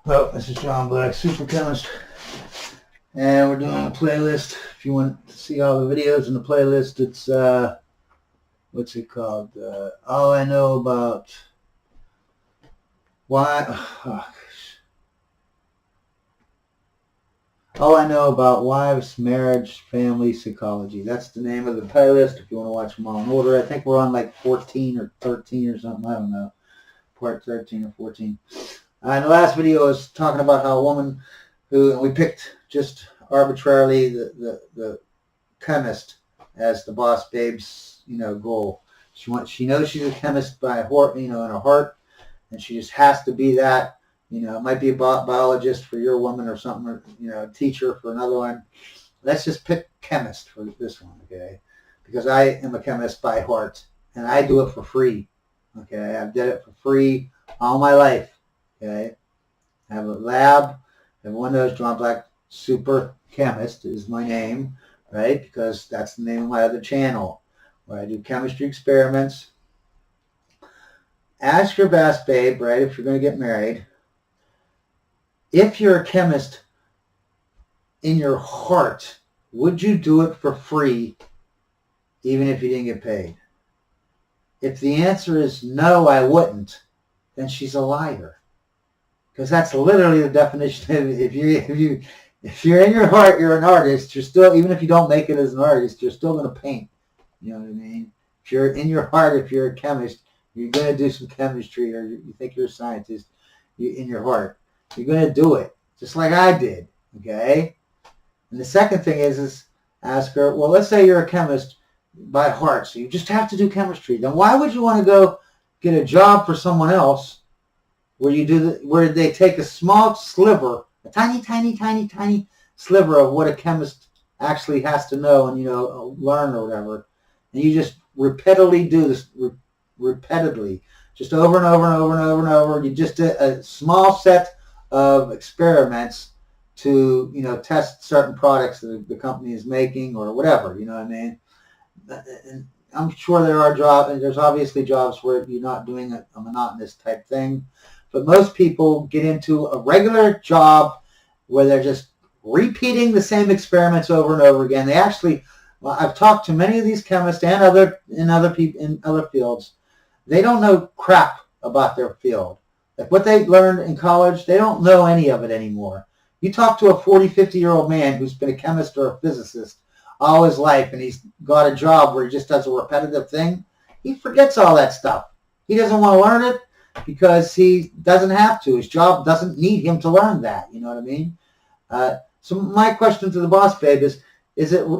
Well, this is John Black, Super Chemist, and we're doing a playlist. If you want to see all the videos in the playlist, it's, what's it called? All I Know About All I Know About Wives, Marriage, Family, Psychology. That's the name of the playlist if you want to watch them all in order. I think we're on like 14 or 13 or something. I don't know. Part 13 or 14. In the last video, I was talking about how a woman who we picked just arbitrarily the chemist as the boss babe's goal. She knows she's a chemist by heart, in her heart, and she just has to be that. It might be a biologist for your woman or something, or a teacher for another one. Let's just pick chemist for this one, okay? Because I am a chemist by heart, and I do it for free. Okay, I've did it for free all my life. Okay, I have a lab. I have one of those. John Black Super Chemist is my name, right? Because that's the name of my other channel where I do chemistry experiments. Ask your best babe, right? If you're going to get married, if you're a chemist in your heart, would you do it for free, even if you didn't get paid? If the answer is no, I wouldn't, then she's a liar. Because that's literally the definition of if you're in your heart, you're an artist. You're still, even if you don't make it as an artist, you're still going to paint. You know what I mean? If you're in your heart, if you're a chemist, you're going to do some chemistry, or you think you're a scientist, in your heart, you're going to do it, just like I did. Okay. And the second thing is ask her. Well, let's say you're a chemist by heart, so you just have to do chemistry. Then why would you want to go get a job for someone else where they take a small sliver, a tiny sliver of what a chemist actually has to know and learn or whatever, and you just repeatedly do this repeatedly, just over and over and over and over and over. You just did a small set of experiments to test certain products that the company is making or whatever. You know what I mean? And I'm sure there's obviously jobs where you're not doing a monotonous type thing, but most people get into a regular job where they're just repeating the same experiments over and over again. I've talked to many of these chemists and other people in other fields. They don't know crap about their field. Like what they learned in college, they don't know any of it anymore. You talk to a 40, 50-year-old man who's been a chemist or a physicist all his life, and he's got a job where he just does a repetitive thing, he forgets all that stuff. He doesn't want to learn it because he doesn't have to. His job doesn't need him to learn that. You know what I mean? So my question to the boss babe is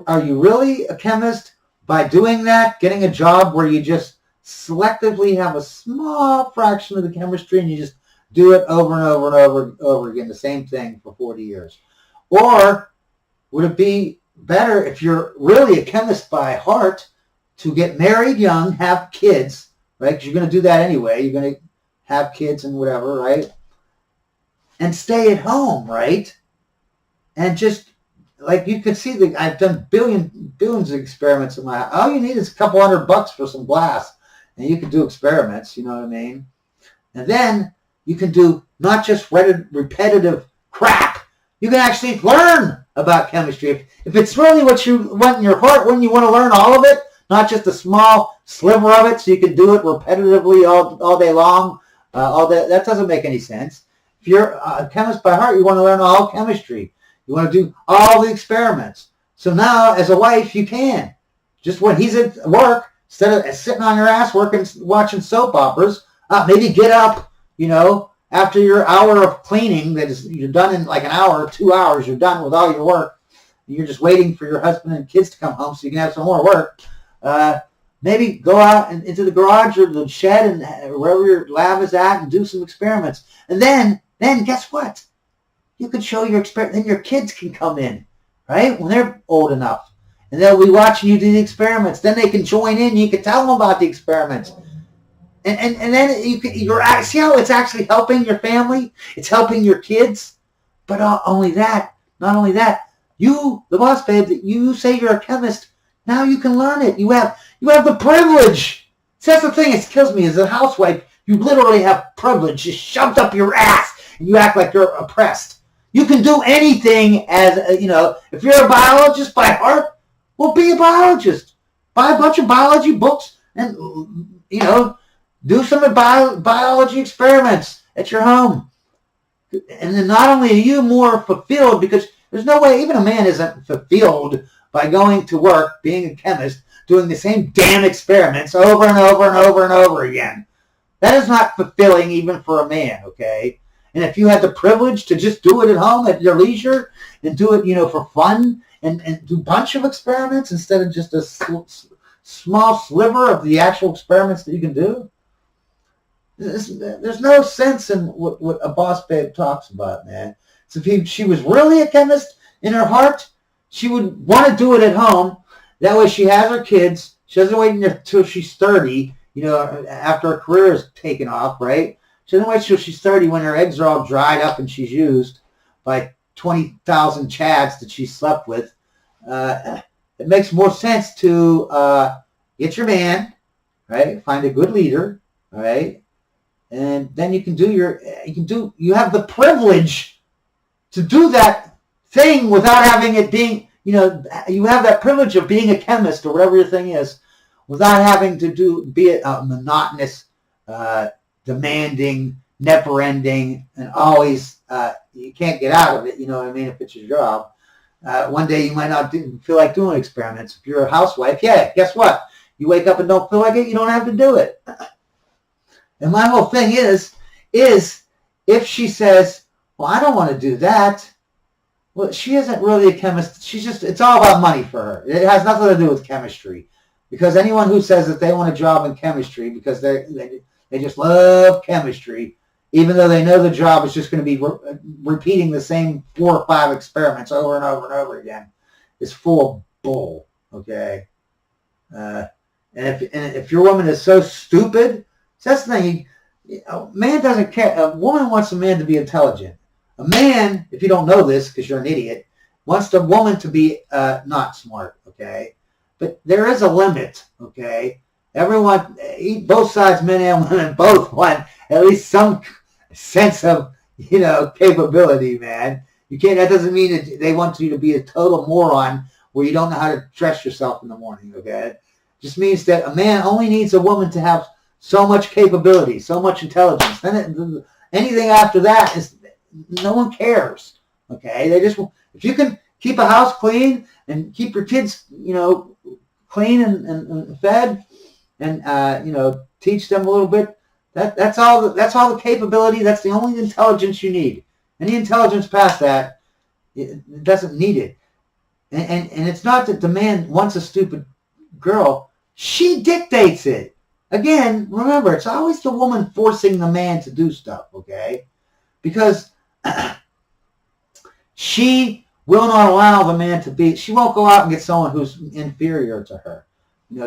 are you really a chemist by doing that, getting a job where you just selectively have a small fraction of the chemistry and you just do it over and over and over again, the same thing for 40 years? Or would it be better if you're really a chemist by heart to get married young, have kids, right? Because you're going to do that anyway. You're going to have kids and whatever, right? And stay at home, right? And just, like you can see, I've done billions of experiments in my house. All you need is a couple $100 for some glass, and you can do experiments, you know what I mean? And then you can do not just repetitive crap. You can actually learn about chemistry. If it's really what you want in your heart, wouldn't you want to learn all of it? Not just a small sliver of it so you can do it repetitively all day long? That doesn't make any sense. If you're a chemist by heart, you want to learn all chemistry. You want to do all the experiments. So now, as a wife, you can. Just when he's at work, instead of sitting on your ass watching soap operas, maybe get up, after your hour of cleaning, you're done in like an hour or 2 hours, you're done with all your work, and you're just waiting for your husband and kids to come home so you can have some more work. Maybe go out into the garage or the shed and wherever your lab is at and do some experiments. And then guess what? You can show your experiment. Then your kids can come in, right, when they're old enough. And they'll be watching you do the experiments. Then they can join in. You can tell them about the experiments. And then you're see how it's actually helping your family? It's helping your kids. But not only that, you, the boss babe, that you say you're a chemist, now you can learn it. You have the privilege. See, that's the thing that kills me as a housewife. You literally have privilege just shoved up your ass. and you act like you're oppressed. You can do anything as, if you're a biologist by heart, well, be a biologist. Buy a bunch of biology books and, do some biology experiments at your home. And then not only are you more fulfilled, because there's no way, even a man isn't fulfilled by going to work, being a chemist, doing the same damn experiments over and over and over and over again. That is not fulfilling even for a man, okay? And if you had the privilege to just do it at home at your leisure and do it, for fun and do a bunch of experiments instead of just a small sliver of the actual experiments that you can do, there's no sense in what a boss babe talks about, man. So if she was really a chemist in her heart, she would want to do it at home. That way she has her kids. She doesn't wait until she's 30, after her career is taken off, right? She doesn't wait until she's 30 when her eggs are all dried up and she's used by 20,000 chads that she slept with. It makes more sense to get your man, right? Find a good leader, all right? And then you you have the privilege to do that thing without having it being, you have that privilege of being a chemist or whatever your thing is without having to be a monotonous, demanding, never-ending, and always, you can't get out of it, if it's your job. One day you might not feel like doing experiments. If you're a housewife, guess what? You wake up and don't feel like it, you don't have to do it. And my whole thing is if she says, well, I don't want to do that, well, she isn't really a chemist. It's all about money for her. It has nothing to do with chemistry. Because anyone who says that they want a job in chemistry because they just love chemistry, even though they know the job is just going to be repeating the same 4 or 5 experiments over and over and over again, is full of bull, okay? And if your woman is so stupid, that's the thing. A man doesn't care. A woman wants a man to be intelligent. A man, if you don't know this because you're an idiot, wants the woman to be not smart, okay? But there is a limit, okay? Everyone, both sides, men and women, both want at least some sense of, capability, man. You can't. That doesn't mean that they want you to be a total moron where you don't know how to dress yourself in the morning, okay? It just means that a man only needs a woman to have so much capability, so much intelligence. Then anything after that is no one cares. Okay, they just, if you can keep a house clean and keep your kids, clean and fed, and teach them a little bit. That's all. That's all the capability. That's the only intelligence you need. Any intelligence past that, it doesn't need it. And it's not that the man wants a stupid girl. She dictates it. Again, remember, it's always the woman forcing the man to do stuff, okay? Because she will not allow the man to be, she won't go out and get someone who's inferior to her.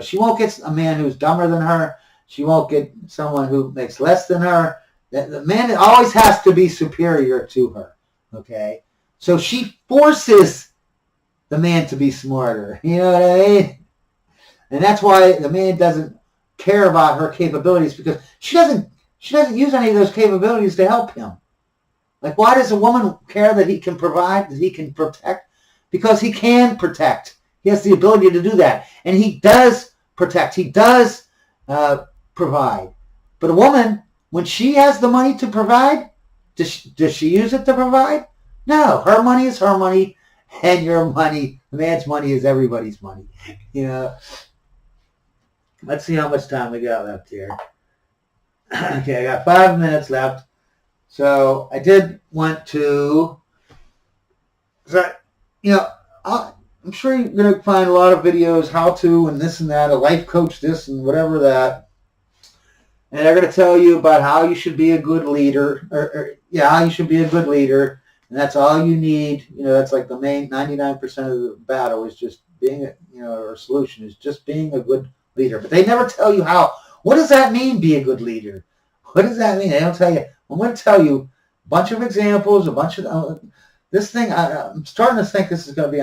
She won't get a man who's dumber than her. She won't get someone who makes less than her. The man always has to be superior to her, okay? So she forces the man to be smarter, you know what I mean? And that's why the man doesn't care about her capabilities, because she doesn't use any of those capabilities to help him. Like, why does a woman care that he can provide, that he can protect? Because he can protect. He has the ability to do that. And he does protect. He does provide. But a woman, when she has the money to provide, does she use it to provide? No. Her money is her money, and your money, the man's money, is everybody's money. Let's see how much time we got left here. Okay, I got 5 minutes left. So I did want to, I'm sure you're going to find a lot of videos, how to, and this and that, a life coach this and whatever that. And they're going to tell you about how you should be a good leader, how you should be a good leader. And that's all you need. That's like the main 99% of the battle is just being, or solution is just being a good leader. But they never tell you how. What does that mean, be a good leader? What does that mean? They don't tell you. I'm going to tell you a bunch of examples, a bunch of this thing. I'm starting to think this is going to be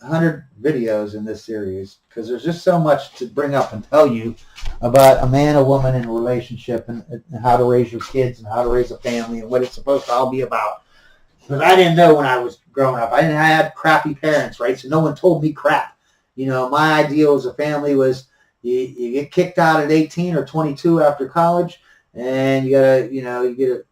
100 videos in this series because there's just so much to bring up and tell you about a man, a woman in a relationship and how to raise your kids and how to raise a family and what it's supposed to all be about. Because I didn't know when I was growing up. I had crappy parents, right? So no one told me crap. My ideal as a family was you get kicked out at 18 or 22 after college, and you gotta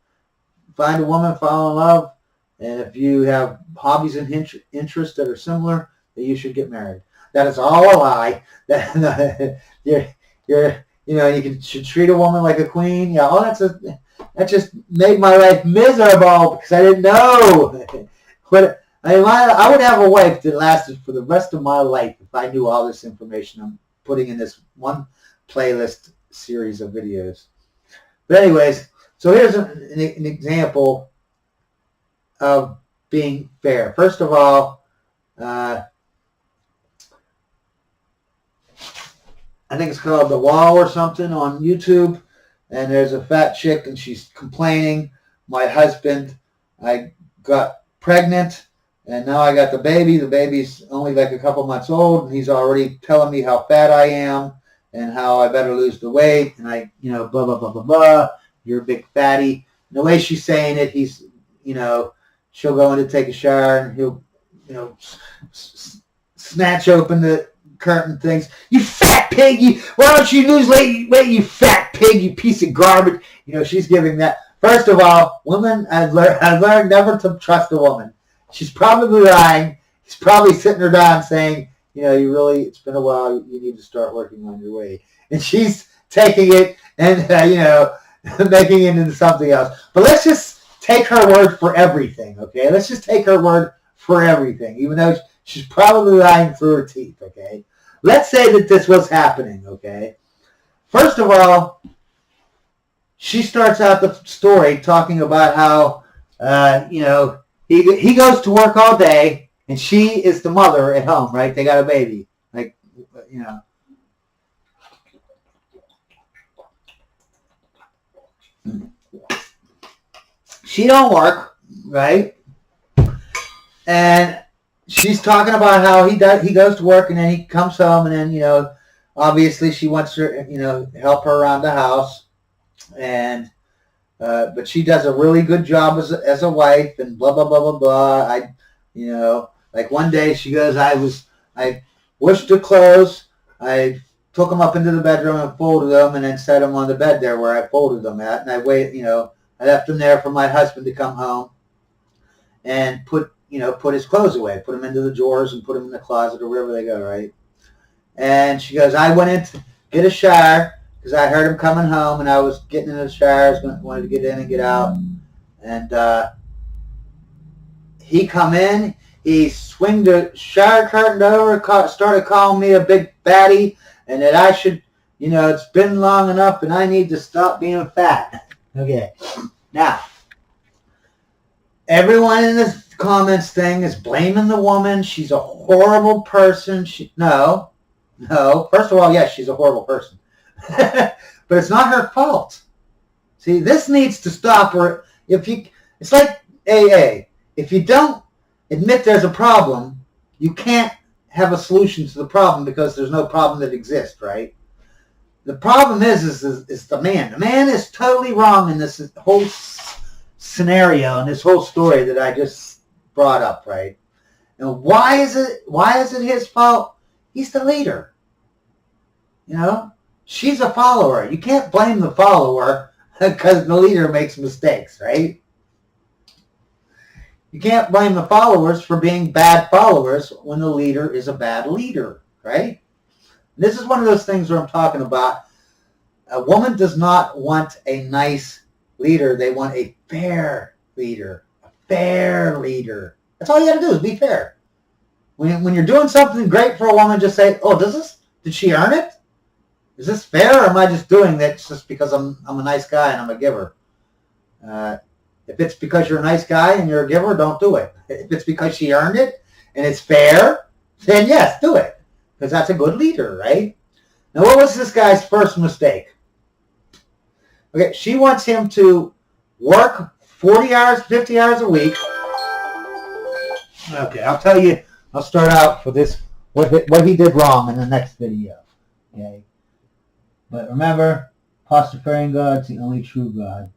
find a woman, fall in love, and if you have hobbies and interests that are similar, that you should get married. That is all a lie. You should treat a woman like a queen. Yeah, that just made my life miserable because I didn't know. But I would have a wife that lasted for the rest of my life if I knew all this information I'm putting in this one playlist series of videos. But anyways, so here's an example of being fair. First of all, I think it's called The Wall or something on YouTube, and there's a fat chick and she's complaining, my husband, I got pregnant and now I got the baby. The baby's only like a couple months old and he's already telling me how fat I am and how I better lose the weight and blah, blah, blah, blah, blah. You're a big fatty. And the way she's saying it, he's, she'll go in to take a shower and he'll, snatch open the curtain things. You fat pig! Why don't you lose weight, you fat pig, you piece of garbage? She's giving that. First of all, women, I've learned never to trust a woman. She's probably lying. He's probably sitting her down saying, it's been a while, you need to start working on your weight. And she's taking it and, making it into something else. But let's just take her word for everything, okay? Let's just take her word for everything, even though she's probably lying through her teeth, okay? Let's say that this was happening, okay? First of all, she starts out the story talking about how, he goes to work all day and she is the mother at home, right? They got a baby. She don't work, right? And she's talking about how he goes to work and then he comes home and then, obviously she wants to, help her around the house. And, but she does a really good job as a wife and blah, blah, blah, blah, blah. Like one day she goes, I washed the clothes. I took them up into the bedroom and folded them and then set them on the bed there where I folded them at. And I left them there for my husband to come home and put his clothes away, put them into the drawers and put them in the closet or wherever they go, right? And she goes, I went in to get a shower because I heard him coming home and I was getting in the shower, wanted to get in and get out. And he come in, he swung the shower curtain over, started calling me a big fatty and that I should, it's been long enough and I need to stop being fat. Okay. Now, everyone in this comments thing is blaming the woman. She's a horrible person. No. First of all, yes, she's a horrible person. But it's not her fault. See, this needs to stop. Or it's like AA. If you don't admit there's a problem, you can't have a solution to the problem because there's no problem that exists, right? The problem is the man. The man is totally wrong in this whole scenario and this whole story that I just brought up, right? And why is it his fault? He's the leader. She's a follower. You can't blame the follower because the leader makes mistakes, right? You can't blame the followers for being bad followers when the leader is a bad leader, right? This is one of those things where I'm talking about. A woman does not want a nice leader. They want a fair leader. A fair leader. That's all you got to do is be fair. When you're doing something great for a woman, just say, oh, did she earn it? Is this fair or am I just doing that just because I'm a nice guy and I'm a giver? If it's because you're a nice guy and you're a giver, don't do it. If it's because she earned it and it's fair, then yes, do it. Because that's a good leader, right? Now, what was this guy's first mistake? Okay, she wants him to work 40 hours, 50 hours a week. Okay, I'll tell you I'll start out for this what he did wrong in the next video. Okay. But remember, Pastafarian God's the only true God.